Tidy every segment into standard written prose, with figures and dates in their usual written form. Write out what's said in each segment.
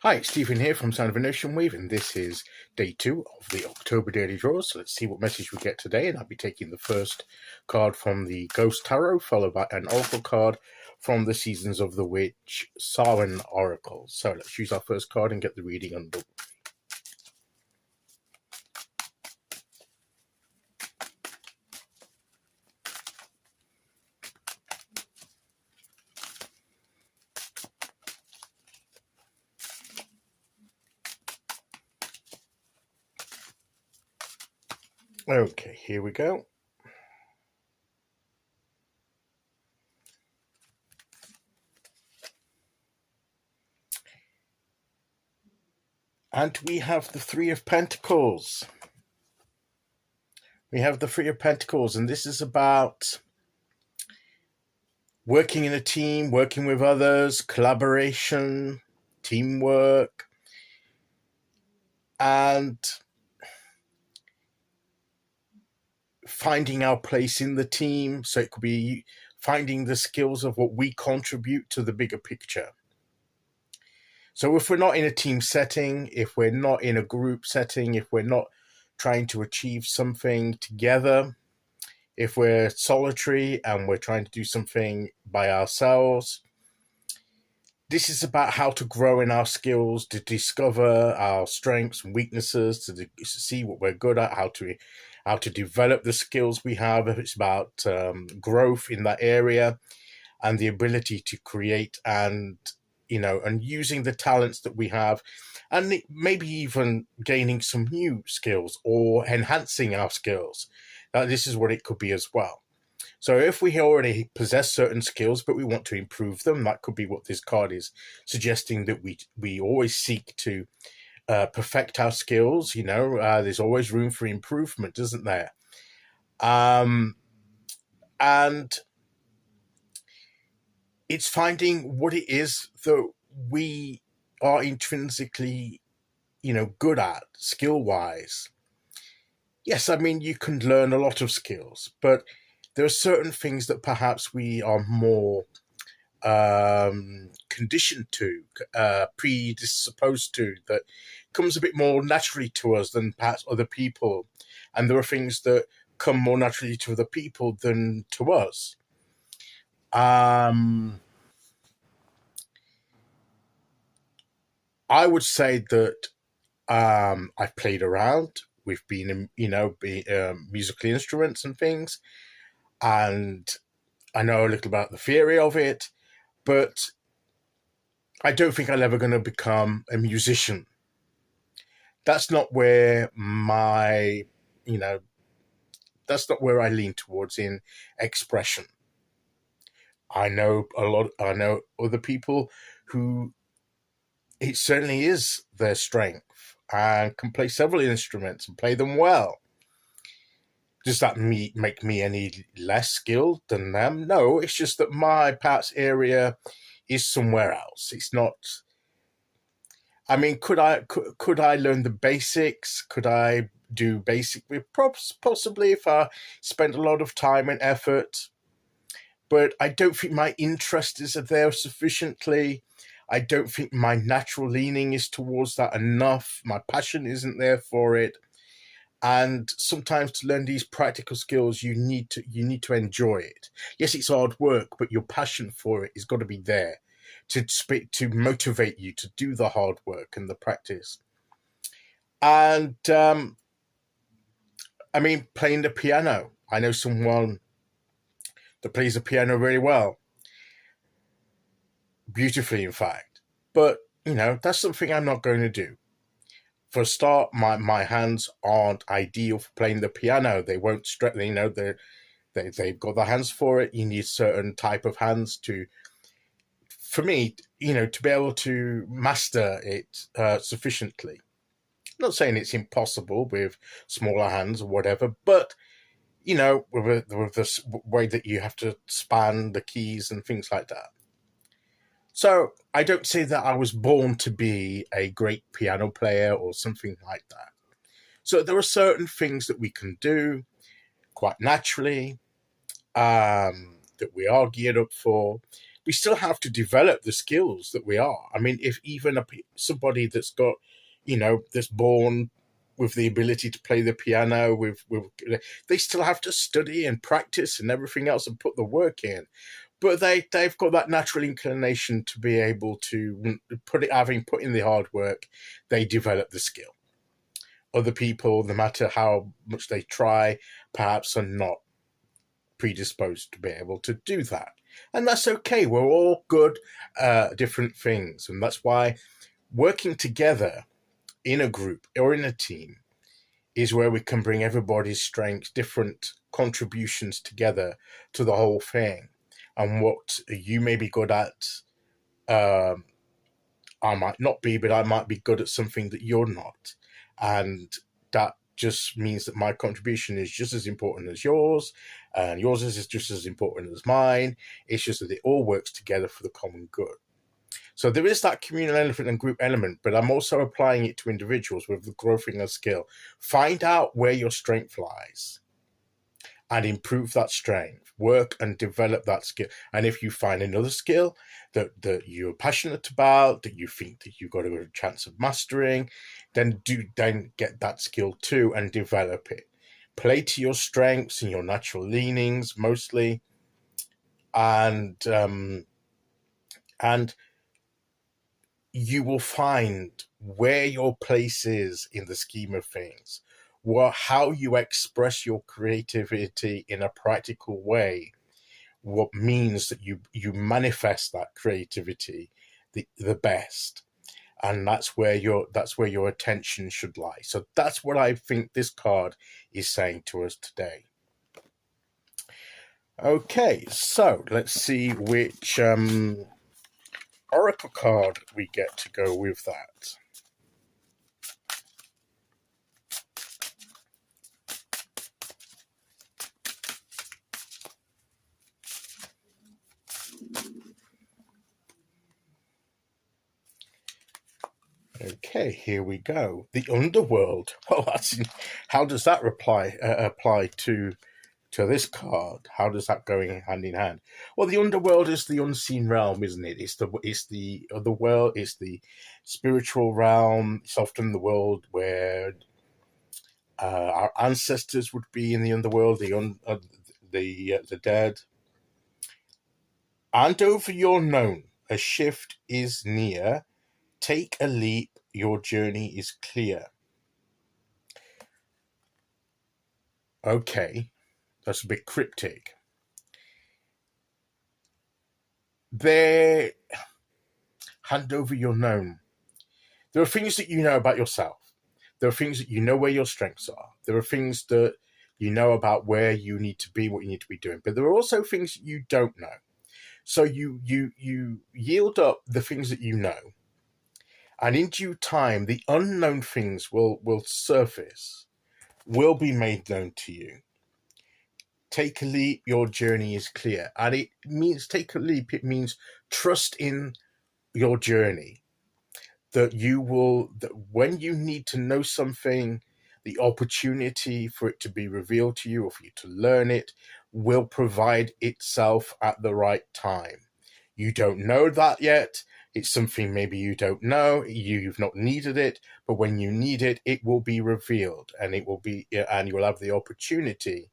Hi, Stephen here from Sound of an Ocean Wave, and this is day 2 of the October Daily Draws. So let's see what message we get today, and I'll be taking the first card from the Ghost Tarot, followed by an Oracle card from the Seasons of the Witch Samhain Oracle. So let's choose our first card and get the reading underway. Okay, here we go. And we have the Three of Pentacles. We have the Three of Pentacles, and this is about working in a team, working with others, collaboration, teamwork, and finding our place in the team. So it could be finding the skills of what we contribute to the bigger picture. So if we're not in a team setting, if we're not in a group setting, if we're not trying to achieve something together, if we're solitary and we're trying to do something by ourselves, this is about how to grow in our skills, to discover our strengths and weaknesses, to see what we're good at, how to develop the skills we have. It's about growth in that area and the ability to create and using the talents that we have, and maybe even gaining some new skills or enhancing our skills. This is what it could be as well. So if we already possess certain skills, but we want to improve them, that could be what this card is suggesting, that we always seek to perfect our skills. There's always room for improvement, isn't there? And it's finding what it is that we are intrinsically, good at, skill-wise. Yes, I mean, you can learn a lot of skills, but there are certain things that perhaps we are more conditioned to, predisposed to, that comes a bit more naturally to us than perhaps other people. And there are things that come more naturally to other people than to us. I would say that I've played around with being, musical instruments and things, and I know a little about the theory of it, but I don't think I'm ever going to become a musician. That's not where that's not where I lean towards in expression. I know other people who it certainly is their strength and can play several instruments and play them well. Does that make me any less skilled than them? No, it's just that my perhaps area is somewhere else. It's not. I mean, could I learn the basics? Could I do basic with props? Possibly, if I spent a lot of time and effort. But I don't think my interest is there sufficiently. I don't think my natural leaning is towards that enough. My passion isn't there for it. And sometimes to learn these practical skills, you need to enjoy it. Yes, it's hard work, but your passion for it has got to be there to motivate you to do the hard work and the practice. And I mean, playing the piano. I know someone that plays the piano really well, beautifully, in fact. But that's something I'm not going to do. For a start, my hands aren't ideal for playing the piano. They won't stretch. They've got the hands for it. You need certain type of hands for me, to be able to master it sufficiently. I'm not saying it's impossible with smaller hands or whatever, but with the way that you have to span the keys and things like that. So I don't say that I was born to be a great piano player or something like that. So there are certain things that we can do quite naturally, that we are geared up for. we still have to develop the skills that we are. I mean, if even somebody that's got, that's born with the ability to play the piano, they still have to study and practice and everything else and put the work in. But they've got that natural inclination to be able to having put in the hard work, they develop the skill. Other people, no matter how much they try, perhaps are not predisposed to be able to do that. And that's okay. We're all good at different things. And that's why working together in a group or in a team is where we can bring everybody's strengths, different contributions together to the whole thing. And what you may be good at, I might not be, but I might be good at something that you're not. And that just means that my contribution is just as important as yours, and yours is just as important as mine. It's just that it all works together for the common good. So there is that communal element and group element, but I'm also applying it to individuals with the growing a skill. Find out where your strength lies and improve that strength. Work and develop that skill. And if you find another skill that you're passionate about, that you think that you've got a good chance of mastering, then get that skill too and develop it. Play to your strengths and your natural leanings mostly, and you will find where your place is in the scheme of things, how you express your creativity in a practical way, what means that you manifest that creativity the best. And that's where your attention should lie. So that's what I think this card is saying to us today. Okay, so let's see which oracle card we get to go with that. Okay, here we go. The underworld. Well, how does that apply to this card? How does that go hand in hand? Well, the underworld is the unseen realm, isn't it? It's the other world. It's the spiritual realm. It's often the world where our ancestors would be in the underworld, the dead. And over your known, a shift is near. Take a leap, your journey is clear. Okay, that's a bit cryptic. Hand over your known. There are things that you know about yourself. There are things that you know where your strengths are. There are things that you know about where you need to be, what you need to be doing. But there are also things that you don't know. So you yield up the things that you know. And in due time, the unknown things will surface, will be made known to you. Take a leap, your journey is clear. And it means take a leap, it means trust in your journey. That when you need to know something, the opportunity for it to be revealed to you or for you to learn it will provide itself at the right time. You don't know that yet. It's something maybe you don't know. You've not needed it, but when you need it, it will be revealed, and you will have the opportunity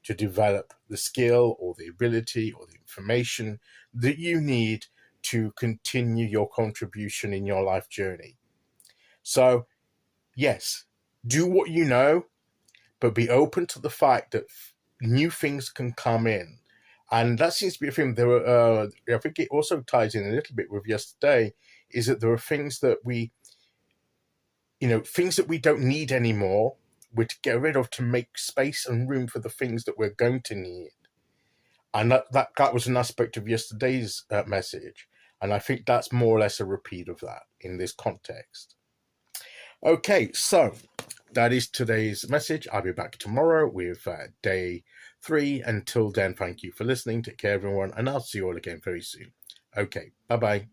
to develop the skill or the ability or the information that you need to continue your contribution in your life journey. So, yes, do what you know, but be open to the fact that new things can come in. And that seems to be a thing. I think it also ties in a little bit with yesterday, is that there are things that things that we don't need anymore, we're to get rid of to make space and room for the things that we're going to need. And that was an aspect of yesterday's message. And I think that's more or less a repeat of that in this context. Okay, so that is today's message. I'll be back tomorrow with day 3. Until then, thank you for listening. Take care, everyone, and I'll see you all again very soon. Okay, bye-bye.